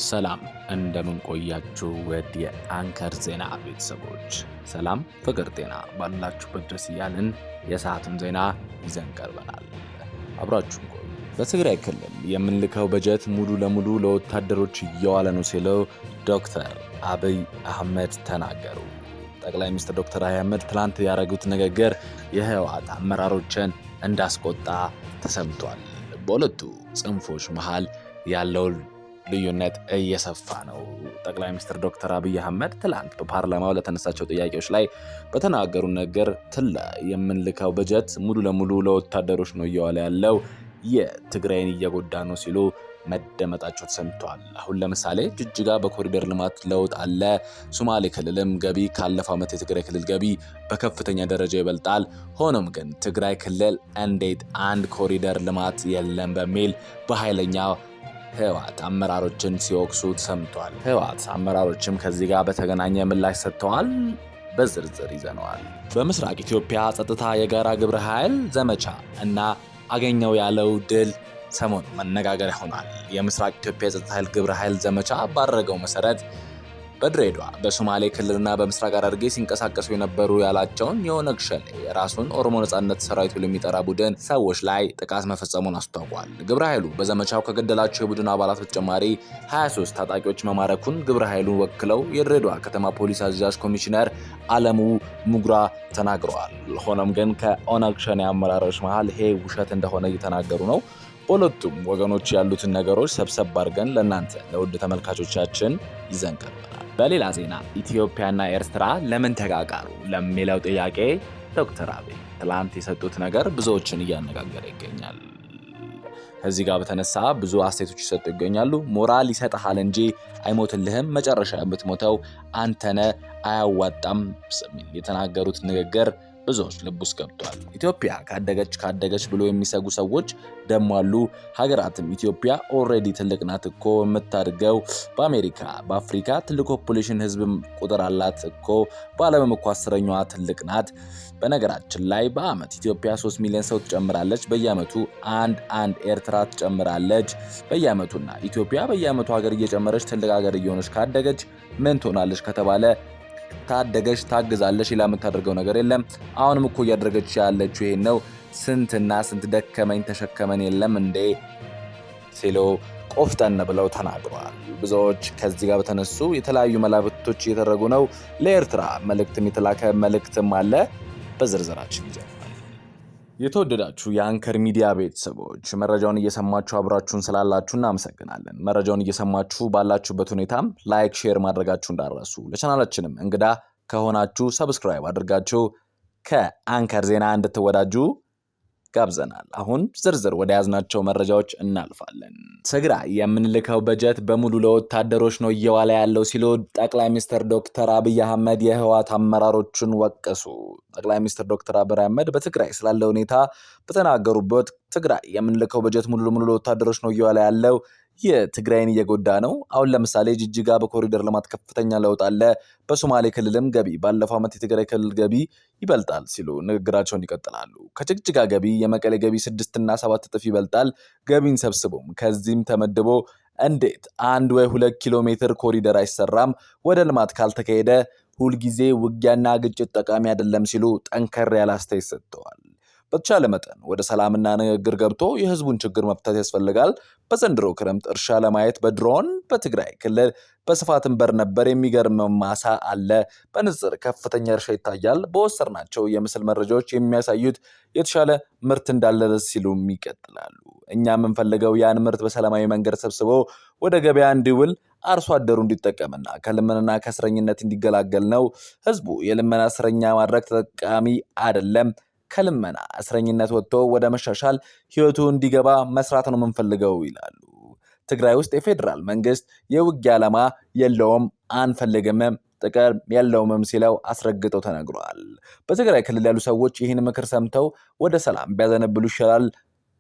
ሰላም እንደምን ቆያችሁ ውድ የአንከር ዜና ቤተሰቦች፣ ሰላም ፍቅር ጤና ባላችሁበት ድረስ እያልን የሰዓቱን ዜና ይዘን ቀርበናል። አብራችሁን ቆዩ። በትግራይ ክልል የምንልከው በጀት ሙሉ ለሙሉ ለወታደሮች እየዋለ ነው ሲሉ ዶክተር አብይ አህመድ ተናገሩ። ጠቅላይ ሚኒስትር ዶክተር አብይ አህመድ ትላንት ያደረጉት ንግግር የህወሓት አመራሮችን እንዳስቆጣ ተሰምቷል። በሁለቱ ጽንፎች መሃል ያለው ልዩነት እየሰፋ ነው። ጠቅላይ ሚኒስትር ዶክተር አብይ አህመድ ትላንት በፓርላማው ለተነሳቸው ጥያቄዎች ላይ በተናገሩ ነገር የምንልከው በጀት ሙሉ ለሙሉ ለወታደሮች ነው እየዋለ ያለው፣ የትግራይን እየጎዳ ነው ሲሉ መደመጣቸው ተሰምቷል። አሁን ለምሳሌ ጅጅጋ በኮሪደር ልማት ለውጥ አለ። ሶማሌ ክልልም ገቢ ካለፈው ዓመት የትግራይ ክልል ገቢ በከፍተኛ ደረጃ ይበልጣል። ሆኖም ግን ትግራይ ክልል እንዴት አንድ ኮሪደር ልማት የለም በሚል በኃይለኛ ህወሓት አመራሮችን ሲወቅሱ ተሰምቷል። ህወሓት አመራሮችም ከዚህ ጋር በተገናኘ ምላሽ ሰጥተዋል። በዝርዝር ይዘነዋል። በምስራቅ ኢትዮጵያ ጸጥታ የጋራ ግብረ ኃይል ዘመቻ እና አገኘው ያለው ድል ሰሞኑ መነጋገሪያ ሆኗል። የምስራቅ ኢትዮጵያ የጸጥታ ኃይል ግብረ ኃይል ዘመቻ ባደረገው መሰረት በድሬዳዋ በሶማሌ ክልልና በምስራቅ ሐረርጌ ሲንቀሳቀሱ የነበሩ ያላቸውን የኦነግ ሸኔ የራሱን ኦሮሞ ነጻነት ሰራዊት ብሎ የሚጠራ ቡድን ሰዎች ላይ ጥቃት መፈጸሙን አስታውቋል። ግብረ ኃይሉ በዘመቻው ከገደላቸው የቡድን አባላት በተጨማሪ 23 ታጣቂዎች መማረኩን ግብረ ኃይሉን ወክለው የድሬዳዋ ከተማ ፖሊስ አዛዥ ኮሚሽነር አለሙ ሙጉራ ተናግረዋል። ሆኖም ግን ከኦነግ ሸኔ አመራሮች መሃል ይሄ ውሸት እንደሆነ እየተናገሩ ነው። በሁለቱም ወገኖች ያሉትን ነገሮች ሰብሰብ አድርገን ለእናንተ ለውድ ተመልካቾቻችን ይዘን ቀርበናል። በሌላ ዜና ኢትዮጵያና ኤርትራ ለምን ተጋጋሩ ለሚለው ጥያቄ ዶክተር አብይ ትላንት የሰጡት ነገር ብዙዎችን እያነጋገረ ይገኛል። ከዚህ ጋር በተነሳ ብዙ አስተያየቶች ይሰጡ ይገኛሉ። ሞራል ይሰጥሃል እንጂ አይሞትልህም፣ መጨረሻ የምትሞተው አንተነ አያዋጣም የተናገሩት ንግግር ብዙዎች ልብ ውስጥ ገብቷል። ኢትዮጵያ ካደገች ብሎ የሚሰጉ ሰዎች ደሞ አሉ። ሀገራትም ኢትዮጵያ ኦልሬዲ ትልቅ ናት እኮ የምታድገው በአሜሪካ በአፍሪካ ትልቅ ፖፑሌሽን ህዝብ ቁጥር አላት እኮ፣ በዓለምም እኮ 10ኛዋ ትልቅ ናት። በነገራችን ላይ በአመት ኢትዮጵያ 3 ሚሊዮን ሰው ትጨምራለች። በየአመቱ አንድ ኤርትራ ትጨምራለች በየአመቱና ኢትዮጵያ በየአመቱ ሀገር እየጨመረች ትልቅ ሀገር እየሆነች ካደገች ምን ትሆናለች ከተባለ ታደገች ታግዛለች። ሌላ የምታደርገው ነገር የለም። አሁንም እኮ እያደረገች ያለችው ይሄን ነው። ስንትና ስንት ደከመኝ ተሸከመን የለም እንዴ ሲሉ ቆፍጠን ብለው ተናግረዋል። ብዙዎች ከዚህ ጋር በተነሱ የተለያዩ መላምቶች እየተደረጉ ነው። ለኤርትራ መልእክትም የተላከ መልእክትም አለ። በዝርዝራችን ይዘናል። የተወደዳችሁ የአንከር ሚዲያ ቤተሰቦች መረጃውን እየሰማችሁ አብራችሁን ስላላችሁ እናመሰግናለን። መረጃውን እየሰማችሁ ባላችሁበት ሁኔታም ላይክ፣ ሼር ማድረጋችሁ እንዳረሱ። ለቻናላችንም እንግዳ ከሆናችሁ ሰብስክራይብ አድርጋችሁ ከአንከር ዜና እንድትወዳጁ ጋብዘናል። አሁን ዝርዝር ወደ ያዝናቸው መረጃዎች እናልፋለን። ትግራይ የምንልከው በጀት በሙሉ ለወታደሮች ነው እየዋለ ያለው ሲሉ ጠቅላይ ሚኒስትር ዶክተር አብይ አህመድ የህወሓት አመራሮችን ወቀሱ። ጠቅላይ ሚኒስትር ዶክተር አብይ አህመድ በትግራይ ስላለው ሁኔታ በተናገሩበት ትግራይ የምንልከው በጀት ሙሉ ለሙሉ ለወታደሮች ነው እየዋለ ያለው፣ የትግራይን እየጎዳ ነው። አሁን ለምሳሌ ጅጅጋ በኮሪደር ልማት ከፍተኛ ለውጥ አለ። በሶማሌ ክልልም ገቢ ባለፈው ዓመት የትግራይ ክልል ገቢ ይበልጣል ሲሉ ንግግራቸውን ይቀጥላሉ። ከጅግጅጋ ገቢ የመቀሌ ገቢ 6 እና 7 እጥፍ ይበልጣል። ገቢን ሰብስቦም ከዚህም ተመድቦ እንዴት 1 ወይ 2 ኪሎ ሜትር ኮሪደር አይሰራም? ወደ ልማት ካልተካሄደ ሁልጊዜ ውጊያና ግጭት ጠቃሚ አይደለም ሲሉ ጠንከር ያለ አስተያየት ሰጥተዋል። በተቻለ መጠን ወደ ሰላምና ንግግር ገብቶ የህዝቡን ችግር መፍታት ያስፈልጋል። በዘንድሮ ክረምት እርሻ ለማየት በድሮን በትግራይ ክልል በስፋትን በር ነበር። የሚገርም ማሳ አለ። በንጽር ከፍተኛ እርሻ ይታያል። በወሰድናቸው የምስል መረጃዎች የሚያሳዩት የተሻለ ምርት እንዳለ ሲሉም ይቀጥላሉ። እኛ የምንፈልገው ያን ምርት በሰላማዊ መንገድ ሰብስቦ ወደ ገበያ እንዲውል አርሶ አደሩ እንዲጠቀምና ከልመናና ከእስረኝነት እንዲገላገል ነው። ህዝቡ የልመና እስረኛ ማድረግ ተጠቃሚ አይደለም። ከልመና እስረኝነት ወጥቶ ወደ መሻሻል ህይወቱ እንዲገባ መስራት ነው የምንፈልገው ይላሉ። ትግራይ ውስጥ የፌዴራል መንግስት የውጊያ ዓላማ የለውም፣ አንፈልግም፣ ጥቅም የለውም ሲለው አስረግጠው ተነግሯል። በትግራይ ክልል ያሉ ሰዎች ይህን ምክር ሰምተው ወደ ሰላም ቢያዘነብሉ ይሻላል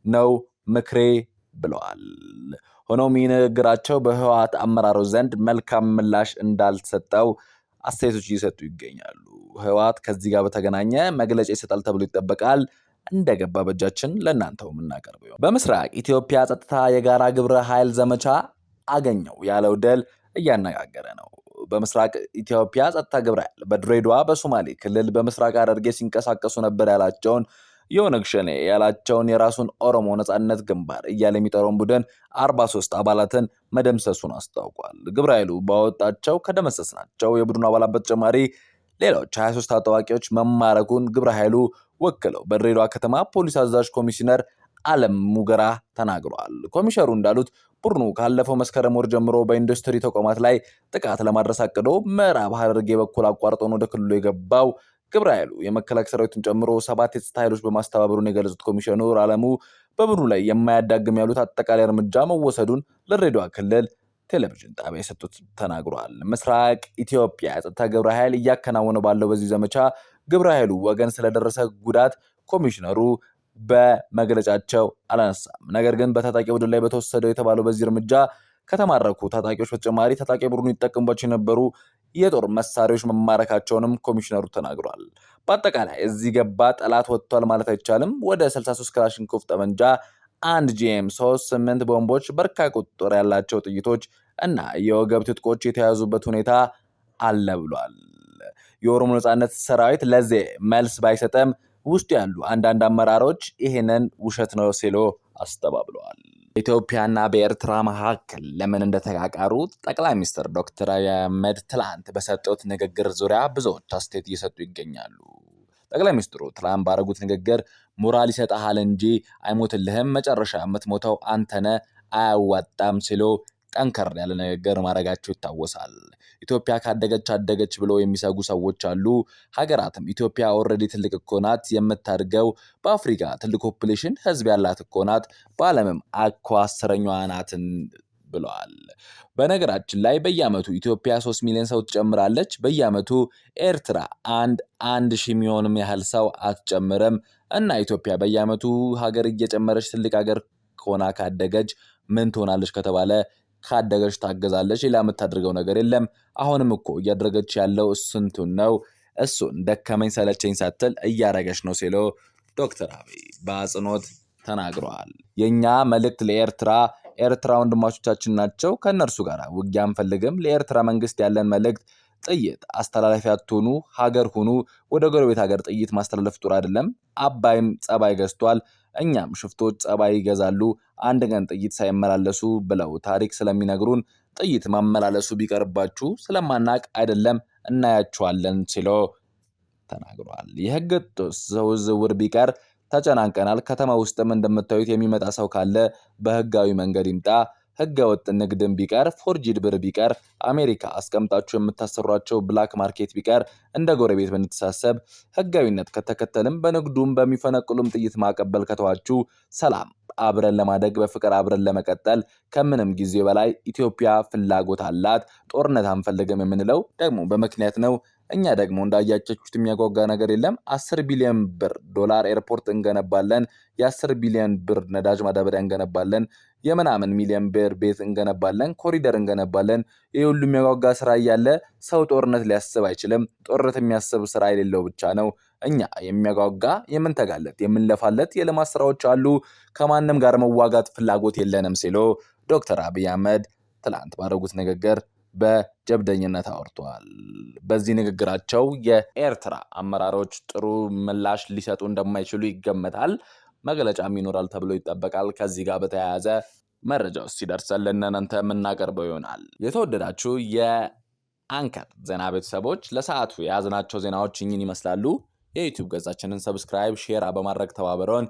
ነው ምክሬ ብለዋል። ሆኖም ይህ ንግግራቸው በህወሓት አመራሮች ዘንድ መልካም ምላሽ እንዳልተሰጠው አስተያየቶች እየሰጡ ይገኛሉ። ህወሓት ከዚህ ጋር በተገናኘ መግለጫ ይሰጣል ተብሎ ይጠበቃል። እንደገባ በእጃችን ለእናንተው የምናቀርበው። በምስራቅ ኢትዮጵያ ጸጥታ የጋራ ግብረ ኃይል ዘመቻ አገኘው ያለው ድል እያነጋገረ ነው። በምስራቅ ኢትዮጵያ ጸጥታ ግብረ ኃይል በድሬዳዋ በሶማሌ ክልል በምስራቅ ሐረርጌ ሲንቀሳቀሱ ነበር ያላቸውን የኦነግ ሸኔ ያላቸውን የራሱን ኦሮሞ ነጻነት ግንባር እያለ የሚጠራውን ቡድን 43 አባላትን መደምሰሱን አስታውቋል። ግብረ ኃይሉ ባወጣቸው ከደመሰስናቸው የቡድኑ አባላት በተጨማሪ ሌሎች 23 ታጣቂዎች መማረኩን ግብረ ኃይሉ ወክለው በድሬዳዋ ከተማ ፖሊስ አዛዥ ኮሚሽነር አለም ሙገራ ተናግረዋል። ኮሚሽነሩ እንዳሉት ቡድኑ ካለፈው መስከረም ወር ጀምሮ በኢንዱስትሪ ተቋማት ላይ ጥቃት ለማድረስ አቅዶ ምዕራብ ሐረርጌ በኩል አቋርጦ ወደ ክልሉ የገባው ግብረ ኃይሉ የመከላከያ ሰራዊትን ጨምሮ 7 የጸጥታ ኃይሎች በማስተባበሩን የገለጹት ኮሚሽነሩ አለሙ በቡድኑ ላይ የማያዳግም ያሉት አጠቃላይ እርምጃ መወሰዱን ለድሬዳዋ ክልል ቴሌቪዥን ጣቢያ የሰጡት ተናግረዋል። ምስራቅ ኢትዮጵያ የጸጥታ ግብረ ኃይል እያከናወነ ባለው በዚህ ዘመቻ ግብረ ኃይሉ ወገን ስለደረሰ ጉዳት ኮሚሽነሩ በመግለጫቸው አላነሳም። ነገር ግን በታጣቂ ቡድን ላይ በተወሰደው የተባለው በዚህ እርምጃ ከተማረኩ ታጣቂዎች በተጨማሪ ታጣቂ ቡድኑ ይጠቀሙባቸው የነበሩ የጦር መሳሪያዎች መማረካቸውንም ኮሚሽነሩ ተናግሯል። በአጠቃላይ እዚህ ገባ ጠላት ወጥቷል ማለት አይቻልም። ወደ 63 ክላሽንኮቭ ጠመንጃ፣ 1 ጂኤም 38 ቦምቦች፣ በርካታ ቁጥር ያላቸው ጥይቶች እና የወገብ ትጥቆች የተያዙበት ሁኔታ አለ ብሏል። የኦሮሞ ነጻነት ሰራዊት ለዚህ መልስ ባይሰጠም ውስጥ ያሉ አንዳንድ አመራሮች ይሄንን ውሸት ነው ሲሉ አስተባብለዋል። በኢትዮጵያና በኤርትራ መካከል ለምን እንደተቃቃሩ ጠቅላይ ሚኒስትር ዶክተር አብይ አህመድ ትላንት በሰጡት ንግግር ዙሪያ ብዙዎች አስተያየት እየሰጡ ይገኛሉ። ጠቅላይ ሚኒስትሩ ትላንት ባረጉት ንግግር ሞራል ይሰጣል እንጂ አይሞትልህም፣ መጨረሻ የምትሞተው አንተነ፣ አያዋጣም ሲሉ ጠንከር ያለ ንግግር ማድረጋቸው ይታወሳል። ኢትዮጵያ ካደገች አደገች ብለው የሚሰጉ ሰዎች አሉ። ሀገራትም ኢትዮጵያ ኦልሬዲ ትልቅ እኮ ናት የምታድገው፣ በአፍሪካ ትልቅ ፖፑሌሽን ህዝብ ያላት እኮ ናት፣ በዓለምም እኮ 10ኛዋ ናትን ብለዋል። በነገራችን ላይ በየዓመቱ ኢትዮጵያ 3 ሚሊዮን ሰው ትጨምራለች። በየዓመቱ ኤርትራ አንድ ሺህ ሚሊዮንም ያህል ሰው አትጨምርም። እና ኢትዮጵያ በየዓመቱ ሀገር እየጨመረች ትልቅ ሀገር ሆና ካደገች ምን ትሆናለች ከተባለ ካደገች ታገዛለች። ሌላ የምታደርገው ነገር የለም። አሁንም እኮ እያደረገች ያለው እሱንቱን ነው። እሱን ደከመኝ ሰለቸኝ ሳትል እያረገች ነው ሲሉ ዶክተር አብይ በአጽንኦት ተናግረዋል። የኛ መልእክት ኤርትራ ወንድማቾቻችን ናቸው። ከነርሱ ጋር ውጊያ አንፈልግም። ለኤርትራ መንግስት ያለን መልእክት ጥይት አስተላላፊ አትሆኑ፣ ሀገር ሁኑ። ወደ ጎረቤት ሀገር ጥይት ማስተላለፍ ጥሩ አይደለም። አባይም ጸባይ ገዝቷል። እኛም ሽፍቶች ጸባይ ይገዛሉ። አንድ ቀን ጥይት ሳይመላለሱ ብለው ታሪክ ስለሚነግሩን ጥይት ማመላለሱ ቢቀርባችሁ ስለማናቅ አይደለም እናያቸዋለን ሲሉ ተናግሯል። የህገ ወጥ ሰው ዝውውር ቢቀር ተጨናንቀናል። ከተማ ውስጥም እንደምታዩት የሚመጣ ሰው ካለ በህጋዊ መንገድ ይምጣ። ህገ ወጥ ንግድም ቢቀር፣ ፎርጂድ ብር ቢቀር፣ አሜሪካ አስቀምጣችሁ የምታሰሯቸው ብላክ ማርኬት ቢቀር፣ እንደ ጎረቤት ብንተሳሰብ፣ ህጋዊነት ከተከተልም በንግዱም በሚፈነቅሉም ጥይት ማቀበል ከተዋችሁ፣ ሰላም አብረን ለማደግ በፍቅር አብረን ለመቀጠል ከምንም ጊዜ በላይ ኢትዮጵያ ፍላጎት አላት። ጦርነት አንፈልግም የምንለው ደግሞ በምክንያት ነው። እኛ ደግሞ እንዳያችሁት የሚያጓጓ ነገር የለም። 10 ቢሊዮን ብር ዶላር ኤርፖርት እንገነባለን። የ10 ቢሊዮን ብር ነዳጅ ማዳበሪያ እንገነባለን። የምናምን ሚሊዮን ብር ቤት እንገነባለን። ኮሪደር እንገነባለን። ይህ ሁሉ የሚያጓጓ ስራ እያለ ሰው ጦርነት ሊያስብ አይችልም። ጦርነት የሚያስብ ስራ የሌለው ብቻ ነው። እኛ የሚያጓጓ የምንተጋለት የምንለፋለት የልማት ስራዎች አሉ። ከማንም ጋር መዋጋት ፍላጎት የለንም ሲሉ ዶክተር አብይ አህመድ ትላንት ባደረጉት ንግግር በጀብደኝነት አወርተዋል። በዚህ ንግግራቸው የኤርትራ አመራሮች ጥሩ ምላሽ ሊሰጡ እንደማይችሉ ይገመታል። መግለጫም ይኖራል ተብሎ ይጠበቃል። ከዚህ ጋር በተያያዘ መረጃው ሲደርሰን ለእናንተ የምናቀርበው ይሆናል። የተወደዳችሁ የአንከር ዜና ቤተሰቦች ለሰዓቱ የያዝናቸው ዜናዎች እኚህን ይመስላሉ። የዩቲዩብ ገጻችንን ሰብስክራይብ፣ ሼር በማድረግ ተባበሩን።